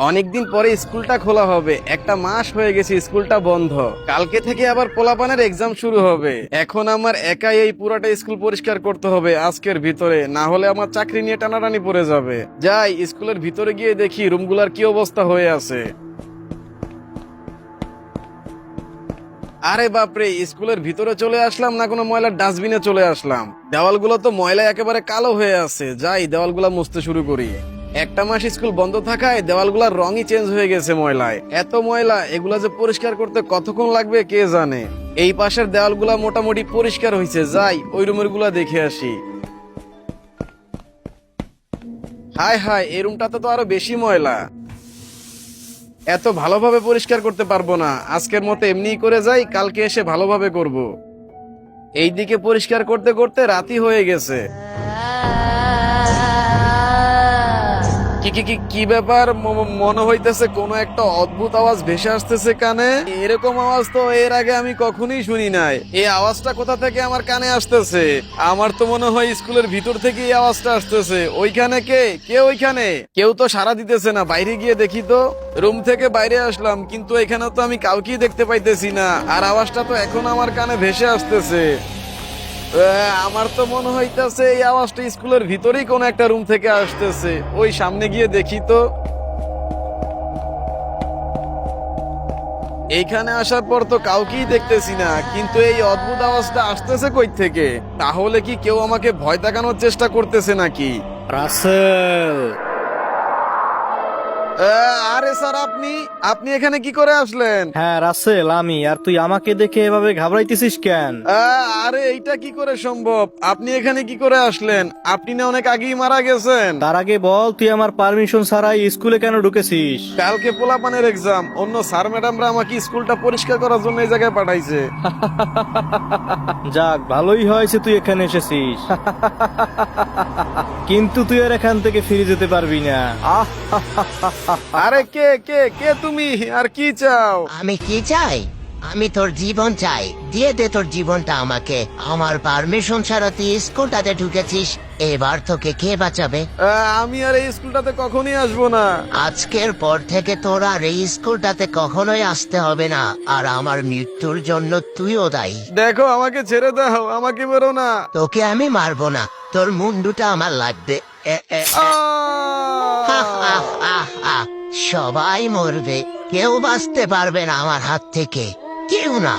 অনেকদিন পরে স্কুলটা খোলা হবে, একটা মাস হয়ে গেছে স্কুলটা বন্ধ। কালকে থেকে আবার পোলাপানের এক্সাম শুরু হবে। এখন আমার একাই এই পুরাটা স্কুল পরিষ্কার করতে হবে আজকের ভিতরে, না হলে আমার চাকরি নিয়ে টানাটানি পড়ে যাবে। যাই স্কুলের ভিতরে গিয়ে দেখি রুমগুলার কি অবস্থা হয়ে আছে। আরে বাপরে, স্কুলের ভিতরে চলে আসলাম না কোনো ময়লার ডাস্টবিনে চলে আসলাম। দেওয়ালগুলো তো ময়লায় একেবারে কালো হয়ে আছে। যাই দেওয়ালগুলা মুছতে শুরু করি। একটা মাস স্কুল বন্ধ থাকায় দেওয়ালগুলার রঙই চেঞ্জ হয়ে গেছে ময়লায়। এত ময়লা, এগুলা যে পরিষ্কার করতে কতক্ষণ লাগবে কে জানে। এই পাশের দেওয়ালগুলা মোটামুটি পরিষ্কার হয়েছে। যাই ওই রুমের গুলা দেখে আসি। হায় হায়, এই রুমটাতে তো আরো বেশি ময়লা। এত ভালোভাবে পরিষ্কার করতে পারবো না, আজকের মতো এমনিই করে যাই, কালকে এসে ভালোভাবে করব। এইদিকে পরিষ্কার করতে করতে রাতই হয়ে গেছে। কি কি কি কি ব্যাপার? মনে হইতেছে কোনো একটা অদ্ভুত আওয়াজ ভেসে আসতেছে কানে। এরকম আওয়াজ তো এর আগে আমি কখনোই শুনি নাই। এই আওয়াজটা কোথা থেকে আমার কানে আসতেছে? আমার তো মনে হয় স্কুলের ভিতর থেকে এই আওয়াজটা আসতেছে। ওইখানে কে কে ওইখানে? কেউ তো সাড়া দিতেছে না। বাইরে গিয়ে দেখি তো। রুম থেকে বাইরে আসলাম, কিন্তু এখানে তো আমি কাউকেই দেখতে পাইতেছি না। আর আওয়াজটা তো এখন আমার কানে ভেসে আসতেছে। আমার তো মনে হইতাছে এই আওয়াজটা স্কুলের ভিতরেই কোন একটা রুম থেকে আসতেছে। ওই সামনে গিয়ে দেখি তো। এইখানে আসার পর তো কাউকেই দেখতেছি না, কিন্তু এই অদ্ভুত আওয়াজটা আসতেছে কই থেকে? তাহলে কি কেউ আমাকে ভয় দেখানোর চেষ্টা করতেছে নাকি? রাসেল, আরে স্যার, আপনি আপনি এখানে কি করে আসলেন? হ্যাঁ রাসেল আমি। আর তুই আমাকে দেখে এভাবে ঘাবড়াইতেছিস কেন? আরে এইটা কি করে সম্ভব? আপনি এখানে কি করে আসলেন? আপনি না অনেক আগেই মারা গেছেন। তার আগে বল, তুই আমার পারমিশন ছাড়াই স্কুলে কেন ঢুকেছিস? কালকে পোলাপানের এক্সাম, অন্য স্যার ম্যাডামরা আমাকে স্কুলটা পরিষ্কার করার জন্য এই জায়গায় পাঠাইছে। যাক, ভালোই হয়েছে তুই এখানে এসেছিস। কিন্তু তুই আর এখান থেকে ফিরে যেতে পারবি না। আরে কে কে কে তুমি? আর কি চাও? আমি কি চাই? আমি তোর জীবন চাই। দিয়ে দে তোর জীবনটা আমাকে। আমার পারমিশন ছাড়া তুই স্কুলটাতে ঢুকেছিস। এবার তোকে কে বাঁচাবে? আমি আর এই স্কুলটাতে কখনই আসবো না। আজকের পর থেকে তোর আর এই স্কুলটাতে কখনোই আসতে হবে না। আর আমার মৃত্যুর জন্য তুইও দায়ী। দেখো, আমাকে ছেড়ে দাও, আমাকে বেরো না। তোকে আমি মারবো না, তোর মুন্ডুটা আমার লাগবে। আহ, আহ, আহ, আহ। সবাই মরবে, কেউ বাঁচতে পারবে না আমার হাত থেকে, কেউ না।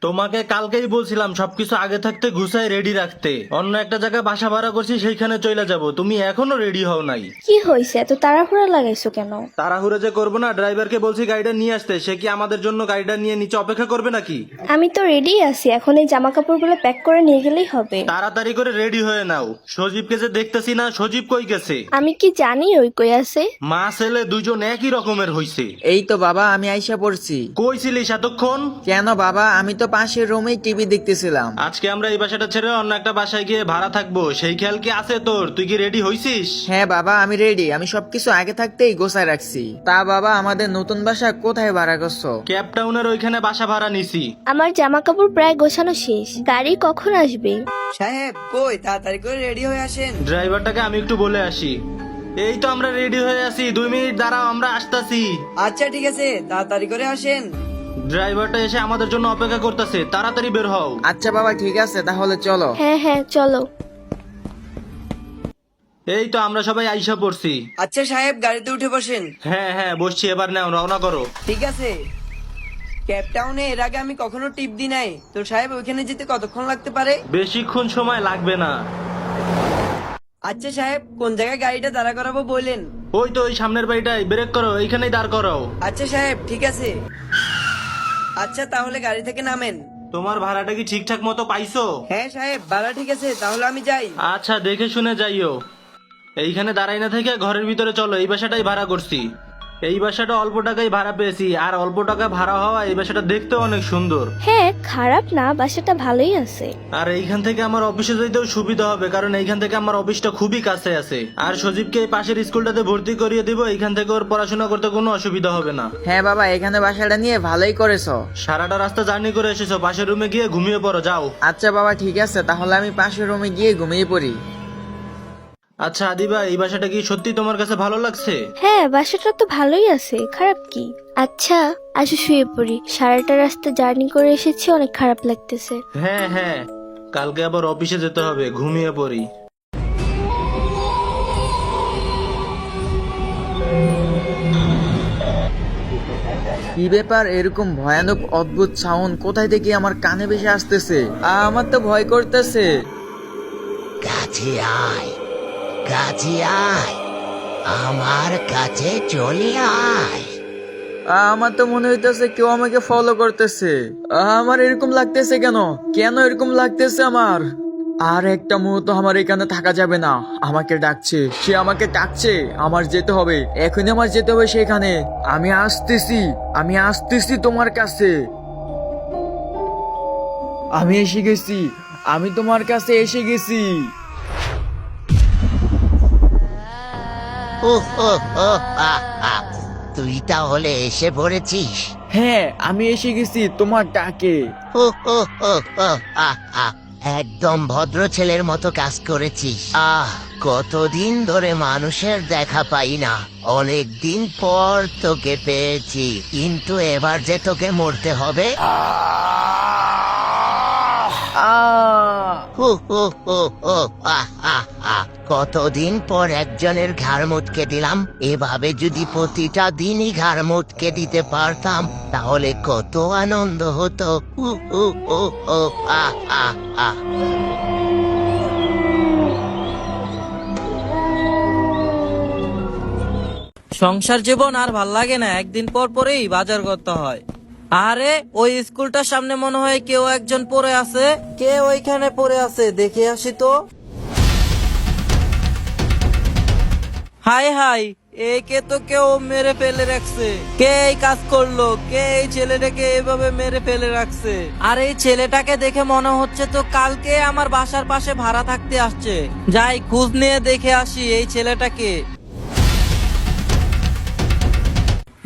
তোমাকে কালকেই বলছিলাম সবকিছু আগে থাকতে গুছাই রেডি রাখতে। অন্য একটা জায়গায় বাসা ভাড়া করছি, সেইখানে চলে যাব। তুমি এখনো রেডি হও নাই। কি হয়েছে, এত তাড়াহুড়া লাগাইছো কেন? তাড়াহুড়ো যে করবো না, ড্রাইভারকে বলছি গাড়িটা নিয়ে আসতে। সে কি আমাদের জন্য গাড়িটা নিয়ে নিচে অপেক্ষা করবে নাকি? আমি তো রেডি আছি, এখন এই জামা কাপড়গুলো প্যাক করে নিয়ে গেলেই হবে। তাড়াতাড়ি করে রেডি হয়ে নাও। সজীবকে যে দেখতেছি না, সজীব কই গেছে? আমি কি জানি ওই কই আছে? মা ছেলে দুইজন একই রকমের হইছে। এই তো বাবা, আমি আইসা পড়ছি। কই ছিলিস এতক্ষণ? কেন বাবা, আমি তো পাশের রুমেই টিভি দেখতেছিলাম। আজকে আমরা এই বাসাটা ছেড়ে অন্য একটা বাসায় গিয়ে ভাড়া থাকবো, সেই খেয়াল কি আছে তোর? তুই কি রেডি হইছিস? হ্যাঁ বাবা, আমি রেডি। আমি সবকিছু আগে থাকতেই গোছায় রাখছি। তা বাবা, আমাদের নতুন বাসা কোথায় ভাড়া করছো? ক্যাপটাউনের ওইখানে বাসা ভাড়া নিছি। আমার জামা কাপড় প্রায় গোছানো শেষ, গাড়ি কখন আসবে? সাহেব কই, তাড়াতাড়ি করে রেডি হয়ে আসেন। ড্রাইভারটাকে আমি একটু বলে আসি। এই তো আমরা রেডি হয়ে আছি, 2 মিনিট দাঁড়াও, আমরা আসতাছি। আচ্ছা ঠিক আছে, তাড়াতাড়ি করে আসেন। ড্রাইভারটা এসে আমাদের জন্য অপেক্ষা করতেছে, তাড়াতাড়ি বের হও। আচ্ছা বাবা, ঠিক আছে, তাহলে চলো। হ্যাঁ হ্যাঁ চলো। এই তো আমরা সবাই আইসা পড়ছি। আচ্ছা সাহেব, গাড়িতে উঠে বসেন। হ্যাঁ হ্যাঁ বসছি, এবার নাও, রওনা করো। ঠিক আছে। ক্যাপটাউনে এর আগে আমি কখনো টিপ দি নাই তো সাহেব, ওইখানে যেতে কতক্ষণ লাগতে পারে? বেশিক্ষণ সময় লাগবে না। আচ্ছা সাহেব, কোন জায়গায় গাড়িটা দাঁড়া করাবো বলেন? ওই তো ওই সামনের বাড়িটাই, ব্রেক করো, এইখানেই দাঁড় করাও। আচ্ছা সাহেব, ঠিক আছে। আচ্ছা তাহলে গাড়ি থেকে নামেন। তোমার ভাড়াটা কি ঠিকঠাক মতো পাইছো? হ্যাঁ সাহেব, ভাড়া ঠিক আছে, তাহলে আমি যাই। আচ্ছা দেখে শুনে যাইও। এইখানে দাঁড়াই না থেকে ঘরের ভিতরে চলো, এই বাসাটাই ভাড়া করছি। এই বাসাটা অল্প টাকায় ভাড়া পেয়েছি, আর অল্প টাকা ভাড়া হওয়া এই বাসাটা দেখতেও অনেক সুন্দর। হ্যাঁ, খারাপ না, বাসাটা ভালোই আছে। আর এইখান থেকে আমার অফিসে যেতেও সুবিধা হবে, কারণ এইখান থেকে আমার অফিসটা খুবই কাছে আছে। আর সজীবকে এই পাশের স্কুলটাতে ভর্তি করিয়ে দিব, এইখান থেকে ওর পড়াশোনা করতে কোনো অসুবিধা হবে না। হ্যাঁ বাবা, এখানে বাসাটা নিয়ে ভালোই করেছো। সারাটা রাস্তা জার্নি করে এসেছো, পাশের রুমে গিয়ে ঘুমিয়ে পড়ো, যাও। আচ্ছা বাবা, ঠিক আছে, তাহলে আমি পাশের রুমে গিয়ে ঘুমিয়ে পড়ি। আচ্ছা আদিবা, এই বাসাটা কি সত্যি তোমার কাছে ভালো লাগছে? হ্যাঁ, বাসাটা তো ভালোই আছে, খারাপ কি? আচ্ছা, আসো শুয়ে পড়ি, সারাটা রাস্তা জার্নি করে এসেছি, অনেক খারাপ লাগতেছে। হ্যাঁ হ্যাঁ, কালকে আবার অফিসে যেতে হবে, ঘুমিয়ে পড়ি। কি ব্যাপার, এরকম ভয়ানক অদ্ভুত সাউন্ড কোথায় থেকে আমার কানে ভেসে আসতেছে? আমার তো ভয় করতেছে। কাছে আয়, কাছে আয়, আমার কাছে চলে আয়। আমার তো মনে হইতেছে কেউ আমাকে ফলো করতেছে। আমার এরকম লাগতেছে কেন? কেন এরকম লাগতেছে আমার? আর একটা মুহূর্ত আমার এখানে থাকা যাবে না। আমাকে ডাকছে, সে আমাকে ডাকছে, আমার যেতে হবে, এখনই আমার যেতে হবে সেখানে। আমি আসতেছি, আমি আসতেছি তোমার কাছে। আমি এসে গেছি, আমি তোমার কাছে এসে গেছি। ও ও ও আ আ, তুই তাহলে এসে পড়েছিস? হ্যাঁ, আমি এসে গেছি তোমার ডাকে। ও ও ও ও আ আ, একদম ভদ্র ছেলের মতো কাজ করেছিস। কতদিন ধরে মানুষের দেখা পাই না, অনেক দিন পর তোকে পেয়েছি, কিন্তু এবার যে তোকে মরতে হবে। হু হু হু হু, আহ আহ আহ। কতদিন পর একজনের ঘাড় মুটকে দিলাম। এভাবে যদি প্রতিটা দিনই ঘাড় মুটকে দিতে পারতাম, তাহলে কত আনন্দ হতো। হু হু হু হু, আহ আহ আহ। সংসার জীবন আর ভাল লাগে না, একদিন পর পরেই বাজার করতে হয়। আরে ওই স্কুলটার সামনে মনে হয় কেউ একজন পড়ে আছে। কে ওইখানে পড়ে আছে, দেখে আসি তো। হাই হাই, একে তো কেউ মেরে ফেলে রাখছে। কে এই কাজ করলো? কে এই ছেলেটাকে এভাবে মেরে ফেলে রাখছে? আর এই ছেলেটাকে দেখে মনে হচ্ছে তো কালকে আমার বাসার পাশে ভাড়া থাকতে আসছে। যাই খোঁজ নিয়ে দেখে আসি এই ছেলেটাকে।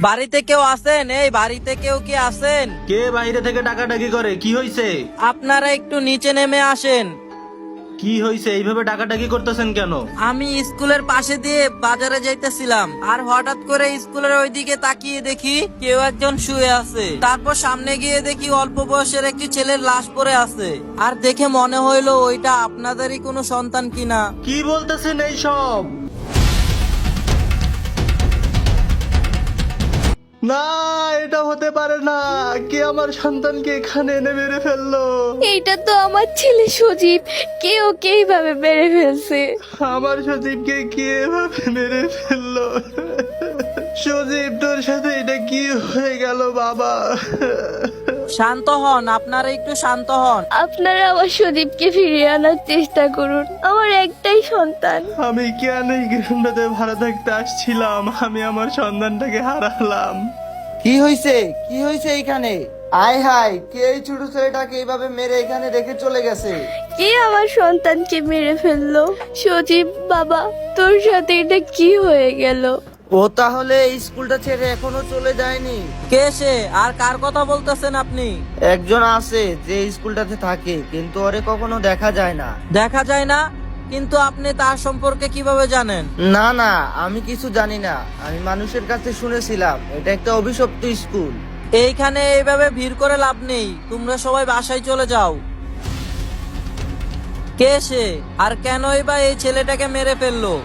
বাড়িতে কেউ আছেন? এই বাড়িতে কেউ কি আছেন? কে বাইরে থেকে ডাকাডাকি করে? কি হয়েছে? আপনারা একটু নিচে নেমে আসেন। কি হয়েছে? এইভাবে ডাকাডাকি করতেছেন কেন? আমি স্কুলের পাশে দিয়ে বাজারে যাইতেছিলাম, আর হঠাৎ করে স্কুলের ওইদিকে তাকিয়ে দেখি কেউ একজন শুয়ে আছে। তারপর সামনে গিয়ে দেখি অল্প বয়সের একটি ছেলের লাশ পড়ে আছে। আর দেখে মনে হইলো ওইটা আপনাদেরই কোনো সন্তান কিনা। কি বলতেছেন এইসব? না, এটা হতে পারে না। কে আমার সন্তানকে এখানে এনে মেরে ফেললো? এইটা তো আমার ছেলে সজীব, কে ওকে এইভাবে মেরে ফেলছে। আমার সজীবকে কে এভাবে মেরে ফেললো? সজীব, তোর সাথে এটা কি হয়ে গেল বাবা? শান্ত হন, আপনারা একটু শান্ত হন। আপনারা আমার সজীবকে ফিরিয়ে আনার চেষ্টা করুন, আমার একটাই সন্তান। আমি কেন এই গ্রামটাতে ভাড়া থাকতে আসছিলাম? আমি আমার সন্তানটাকে হারালাম। কি হয়েছে? কি হয়েছে এখানে? আয় হায়, কে এই ছোট ছেলেটাকে এইভাবে মেরে এখানে রেখে চলে গেছে? কে আমার সন্তানকে মেরে ফেললো? সজীব বাবা, তোর সাথে এটা কি হয়ে গেল? ও তাহলে এই স্কুলটা ছেড়ে এখনো চলে যায়নি? কে সে? আর কার কথা বলতেছেন আপনি? একজন আছে যে এই স্কুলটাতে থাকে, কিন্তু ওরে কখনো দেখা যায় না। দেখা যায় না? কিন্তু আপনি তার সম্পর্কে কিভাবে জানেন? না না, আমি কিছু জানি না। আমি মানুষের কাছে শুনেছিলাম এটা একটা অভিশপ্ত স্কুল। এইখানে এইভাবে ভিড় করে লাভ নেই, তোমরা সবাই বাসায় চলে যাও। কে সে? আর কেনই বা এই ছেলেটাকে মেরে ফেললো?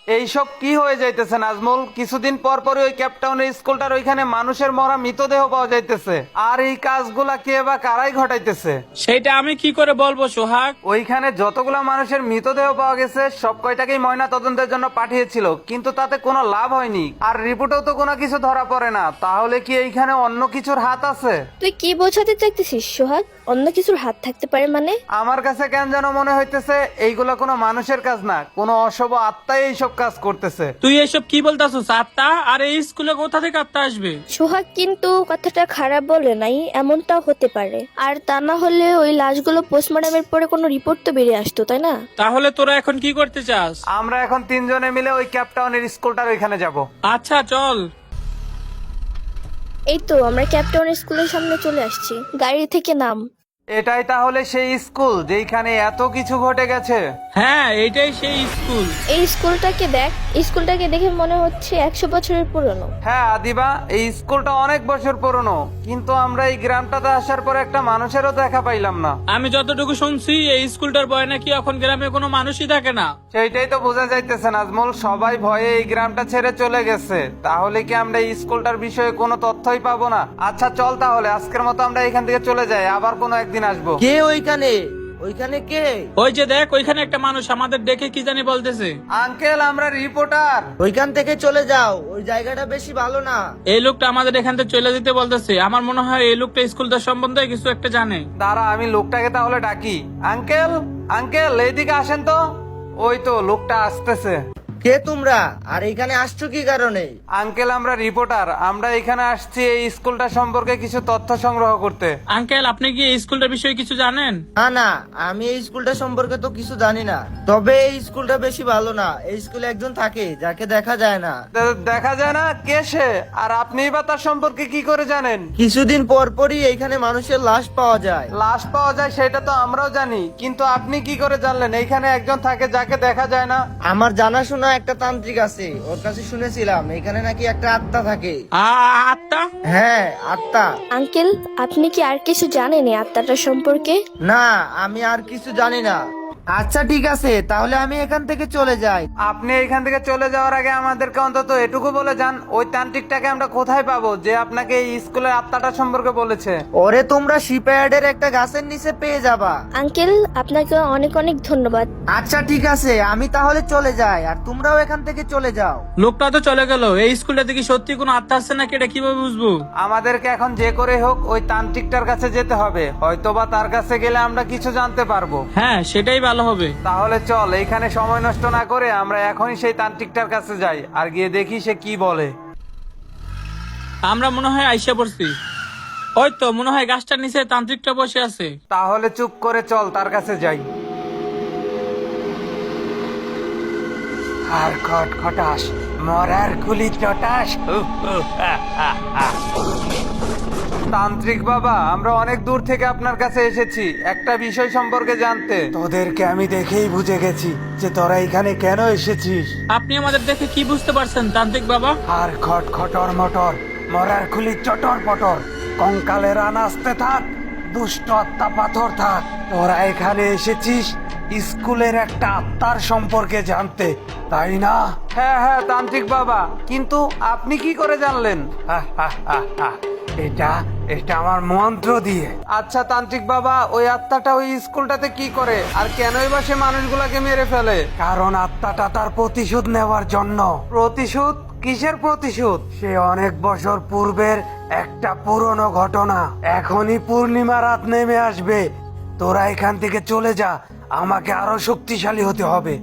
এইসব কি হয়ে যাইতেছে নাজমুল? কিছুদিন পর পরে ওই ক্যাপটাউনের স্কুলটার ওইখানে মানুষের মরা মৃতদেহ পাওয়া যাইতেছে, আর এই কাজগুলা কে বা কারাই ঘটাইতেছে সেটা আমি কি করে বলবো সোহাগ? ওইখানে যতগুলা মানুষের মৃতদেহ পাওয়া গেছে সব কয়টাকেই ময়না তদন্তের জন্য পাঠিয়েছিল, কিন্তু তাতে কোনো লাভ হয়নি, আর রিপোর্টেও তো কোনো কিছু ধরা পড়ে না। তাহলে কি এইখানে অন্য কিছুর হাত আছে? তুই কি বোঝাতে চাইতেছিস সোহাগ? অন্য কিছুর হাত থাকতে পারে মানে? আমার কাছে কেন যেন মনে হইতেছে এইগুলা কোনো মানুষের কাজ না, কোনো অশুভ আত্মাই এইসব এইসব কাজ করতেছে। তুই এসব কি বলতাছিস? আত্মা? আর এই স্কুলে কোথা থেকে আত্মা আসবে? সোহাগ কিন্তু কথাটা খারাপ বলে নাই, এমনটাও হতে পারে। আর তা না হলে ওই লাশগুলো পোস্টমর্টমের পরে কোনো রিপোর্ট তো বেরিয়ে আসতো, তাই না? তাহলে তোরা এখন কি করতে চাস? আমরা এখন 3 জনে মিলে ওই ক্যাপটাউনের স্কুলটার ওইখানে যাব। আচ্ছা চল। এই তো আমরা ক্যাপটাউন স্কুলের সামনে চলে আসছি, গাড়ি থেকে নাম। এটাই তাহলে সেই স্কুল যেখানে এত কিছু ঘটে গেছে? হ্যাঁ, এইটাই সেই স্কুল। এই স্কুলটাকে দেখ, স্কুলটাকে দেখে মনে হচ্ছে 100 বছরের পুরনো। হ্যাঁ আদিবা, এই স্কুলটা অনেক বছর পুরনো, কিন্তু আমরা এই গ্রামটাতে আসার পর একটা মানুষেরও দেখা পাইলাম না। আমি যতটুকু শুনছি এই স্কুলটার ভয় নাকি এখন গ্রামে কোনো মানুষই থাকে না। সেইটাই তো বোঝা যাইতেছে নাজমুল, সবাই ভয়ে এই গ্রামটা ছেড়ে চলে গেছে। তাহলে কি আমরা এই স্কুলটার বিষয়ে কোনো তথ্যই পাবো না? আচ্ছা চল তাহলে আজকের মতো আমরা এখান থেকে চলে যাই, আবার কোনো একদিন আসবো। কে ওইখানে? ওইখানে কে? ওই যে দেখ, ওইখানে একটা মানুষ আমাদের দেখে কি জানি বলতেছে। আঙ্কেল, আমরা রিপোর্টার। ওইখান থেকে চলে যাও, ওই জায়গাটা বেশি ভালো না। এই লোকটা আমাদের এখান থেকে চলে যেতে বলতেছে। আমার মনে হয় এই লোকটা স্কুলটা সম্বন্ধে কিছু একটা জানে। দাঁড়া, আমি লোকটাকে তাহলে ডাকি। আঙ্কেল, আঙ্কেল এইদিকে আসেন তো। ওই তো লোকটা আসতেছে। কে তোমরা? আর এখানে আসছো কি কারণে? আঙ্কেল, আমরা রিপোর্টার। আমরা এখানে আসছি এই স্কুলটা সম্পর্কে কিছু তথ্য সংগ্রহ করতে। আঙ্কেল, আপনি কি এই স্কুলটার বিষয়ে কিছু জানেন? না না, আমি এই স্কুলটা সম্পর্কে তো কিছু জানি না। তবে এই স্কুলটা বেশি ভালো না। এই স্কুলে একজন থাকে যাকে দেখা যায় না। দেখা যায় না? কে সে? আর আপনি বা তার সম্পর্কে কি করে জানেন? কিছুদিন পর পরই এইখানে মানুষের লাশ পাওয়া যায়। লাশ পাওয়া যায় সেটা তো আমরাও জানি, কিন্তু আপনি কি করে জানলেন এইখানে একজন থাকে যাকে দেখা যায় না? আমার জানাশোনা একটা তান্ত্রিক আছে, ওর কাছে শুনেছিলাম এখানে নাকি একটা আত্মা থাকে। আত্মা? হ্যাঁ, আত্মা। আঙ্কেল, আপনি কি আর কিছু জানেন এই আত্মাটার সম্পর্কে? না, আমি আর কিছু জানি না। আচ্ছা ঠিক আছে, তাহলে আমি এখান থেকে চলে যাই। আপনি এখান থেকে চলে যাওয়ার আগে আমাদেরকে অন্তত এটুকু বলে যান, ওই তান্ত্রিকটাকে আমরা কোথায় পাবো যে আপনাকে এই স্কুলের আত্মাটা সম্পর্কে বলেছে? ওরে তোমরা শিপইয়ার্ডের একটা গাছের নিচে পেয়ে যাবা। আঙ্কেল, আপনাকে অনেক অনেক ধন্যবাদ। আচ্ছা ঠিক আছে, আমি তাহলে চলে যাই, আর তোমরাও এখান থেকে চলে যাও। লোকটা তো চলে গেল। এই স্কুলটাতে কি সত্যি কোনো আত্মা আছে নাকি এটা কিভাবে বুঝবো? আমাদেরকে এখন যে করে হোক ওই তান্ত্রিকটার কাছে যেতে হবে, হয়তোবা তার কাছে গেলে আমরা কিছু জানতে পারবো। হ্যাঁ, সেটাই ভালো হবে। তাহলে চল, এইখানে সময় নষ্ট না করে আমরা এখনই সেই তান্ত্রিকটার কাছে যাই, আর গিয়ে দেখি সে কি বলে। আমরা মনে হয় আইসা পড়ছি। ওই তো মনে হয় গাছটার নিচে তান্ত্রিকটা বসে আছে। তাহলে চুপ করে চল তার কাছে যাই। আর খটখটাস, মরার কুলি চটাস। তান্ত্রিক বাবা, আমরা অনেক দূর থেকে আপনার কাছে এসেছি একটা বিষয় সম্পর্কে জানতে। তোদেরকে আমি দেখেই বুঝে গেছি যে তোরা এখানে কেন এসেছিস। আপনি আমাদের দেখে কি বুঝতে পারছেন তান্ত্রিক বাবা? আর খটখটর মটর, মরার খুলি চটর পটর, কঙ্কালের রান আসতে থাক, দুষ্ট আত্মা পাথর থাক। তোরা এখানে এসেছিস স্কুলের একটা আত্মার সম্পর্কে জানতে, তাই না? হ্যাঁ হ্যাঁ তান্ত্রিক বাবা, কিন্তু আপনি কি করে জানলেন? এটা আমার মন্ত্র দিয়ে। আচ্ছা তান্ত্রিক বাবা, ওই আত্মাটা ওই স্কুলটাতে কি করে, আর কেনই বা সে মানুষগুলাকে মেরে ফেলে? কারণ আত্মাটা তার প্রতিশোধ নেওয়ার জন্য। প্রতিশোধ? কিসের প্রতিশোধ? সে অনেক বছর পূর্বের একটা পুরনো ঘটনা। এখনই পূর্ণিমা রাত নেমে আসবে, তোরা এখান থেকে চলে যা, আমাকে আরো শক্তিশালী হতে হবে।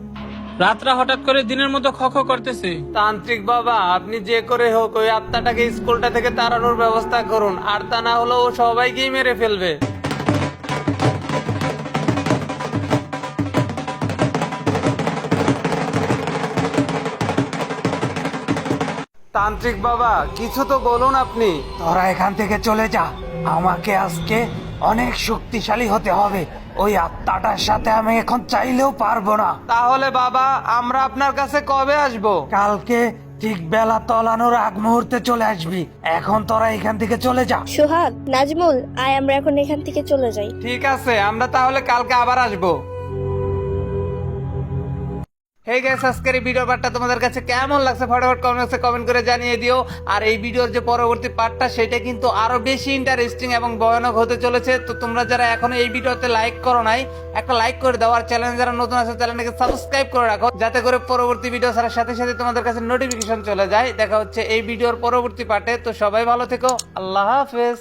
রাতটা হঠাৎ করে দিনের মতো খ খ করতেছে। তান্ত্রিক বাবা, আপনি যে করে হোক ওই আত্মাটাকে স্কুলটা থেকে তাড়ানোর ব্যবস্থা করুন, আর তা না হলে ও সবাইকেই মেরে ফেলবে। তান্ত্রিক বাবা, কিছু তো বলুন আপনি। তোরা এখান থেকে চলে যা, আমাকে আজকে অনেক শক্তিশালী হতে হবে। ওই আত্মাটার সাথে আমি এখন চাইলেও পারবো না। তাহলে বাবা, আমরা আপনার কাছে কবে আসবো? কালকে ঠিক বেলা তলানোর আগ মুহূর্তে চলে আসবি। এখন তোরা এখান থেকে চলে যা। সোহাগ, নাজমুল, আয় আমরা এখন এখান থেকে চলে যাই। ঠিক আছে, আমরা তাহলে কালকে আবার আসবো। হেই গাইস, আজকের এই ভিডিওর পার্টটা তোমাদের কাছে কেমন লাগছে ফটাফট কমেন্ট করে জানিয়ে দিও। আর এই ভিডিওর যে পরবর্তী পার্টটা সেটা কিন্তু আরো বেশি ইন্টারেস্টিং এবং ভয়ানক হতে চলেছে। তো তোমরা যারা এখনো এই ভিডিওতে লাইক করো নাই, একটা লাইক করে দাও। আর চ্যানেল যারা নতুন আছে চ্যানেলটাকে সাবস্ক্রাইব করে রাখো, যাতে করে পরবর্তী ভিডিও ছাড়ার সাথে সাথে তোমাদের কাছে নোটিফিকেশন চলে যায়। দেখা হচ্ছে এই ভিডিওর পরবর্তী পার্টে। তো সবাই ভালো থেকো, আল্লাহ হাফেজ।